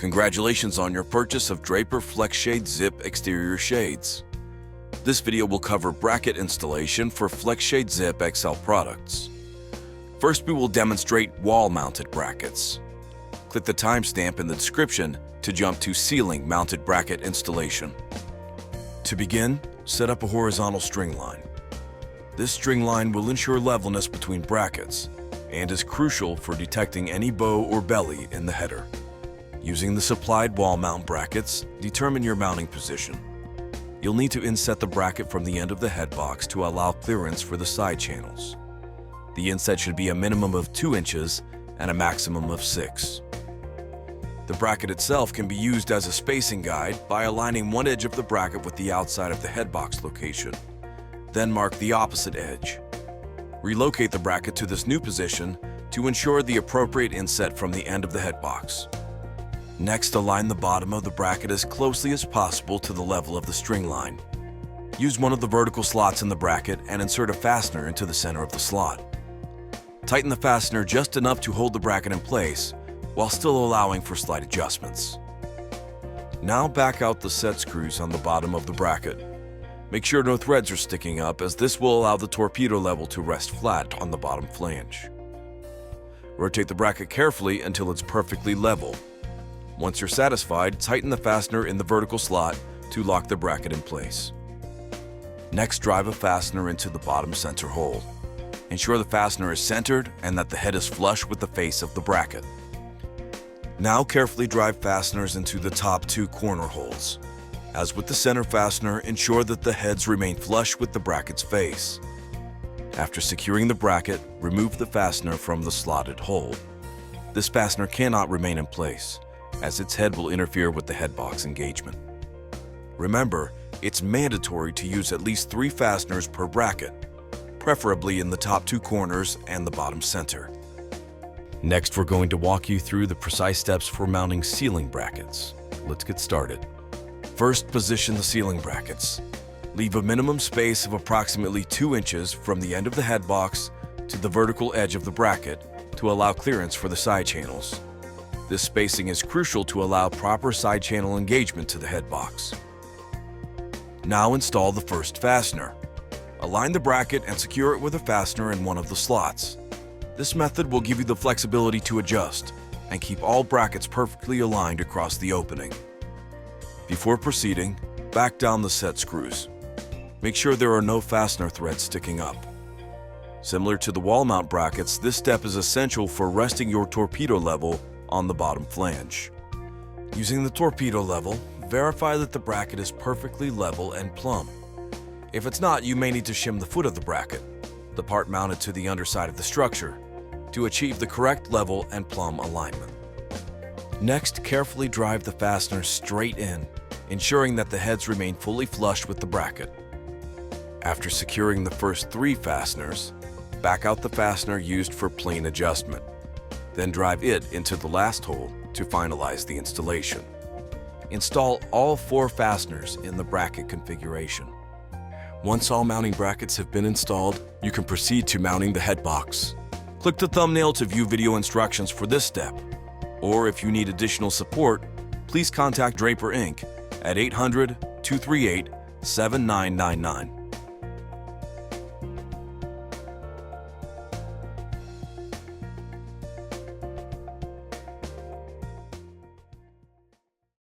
Congratulations on your purchase of Draper FlexShade Zip exterior shades. This video will cover bracket installation for FlexShade Zip XL products. First, we will demonstrate wall-mounted brackets. Click the timestamp in the description to jump to ceiling-mounted bracket installation. To begin, set up a horizontal string line. This string line will ensure levelness between brackets and is crucial for detecting any bow or belly in the header. Using the supplied wall mount brackets, determine your mounting position. You'll need to inset the bracket from the end of the head box to allow clearance for the side channels. The inset should be a minimum of 2 inches and a maximum of 6. The bracket itself can be used as a spacing guide by aligning one edge of the bracket with the outside of the head box location. Then mark the opposite edge. Relocate the bracket to this new position to ensure the appropriate inset from the end of the head box. Next, align the bottom of the bracket as closely as possible to the level of the string line. Use one of the vertical slots in the bracket and insert a fastener into the center of the slot. Tighten the fastener just enough to hold the bracket in place while still allowing for slight adjustments. Now back out the set screws on the bottom of the bracket. Make sure no threads are sticking up, as this will allow the torpedo level to rest flat on the bottom flange. Rotate the bracket carefully until it's perfectly level. Once you're satisfied, tighten the fastener in the vertical slot to lock the bracket in place. Next, drive a fastener into the bottom center hole. Ensure the fastener is centered and that the head is flush with the face of the bracket. Now carefully drive fasteners into the top 2 corner holes. As with the center fastener, ensure that the heads remain flush with the bracket's face. After securing the bracket, remove the fastener from the slotted hole. This fastener cannot remain in place, as its head will interfere with the head box engagement. Remember, it's mandatory to use at least 3 fasteners per bracket, preferably in the top 2 corners and the bottom center. Next, we're going to walk you through the precise steps for mounting ceiling brackets. Let's get started. First, position the ceiling brackets. Leave a minimum space of approximately 2 inches from the end of the head box to the vertical edge of the bracket to allow clearance for the side channels. This spacing is crucial to allow proper side channel engagement to the head box. Now install the first fastener. Align the bracket and secure it with a fastener in one of the slots. This method will give you the flexibility to adjust and keep all brackets perfectly aligned across the opening. Before proceeding, back down the set screws. Make sure there are no fastener threads sticking up. Similar to the wall mount brackets, this step is essential for resting your torpedo level on the bottom flange. Using the torpedo level, verify that the bracket is perfectly level and plumb. If it's not, you may need to shim the foot of the bracket, the part mounted to the underside of the structure, to achieve the correct level and plumb alignment. Next, carefully drive the fastener straight in, ensuring that the heads remain fully flush with the bracket. After securing the first 3 fasteners, back out the fastener used for plane adjustment. Then drive it into the last hole to finalize the installation. Install all 4 fasteners in the bracket configuration. Once all mounting brackets have been installed, you can proceed to mounting the head box. Click the thumbnail to view video instructions for this step. Or if you need additional support, please contact Draper Inc. at 800-238-7999.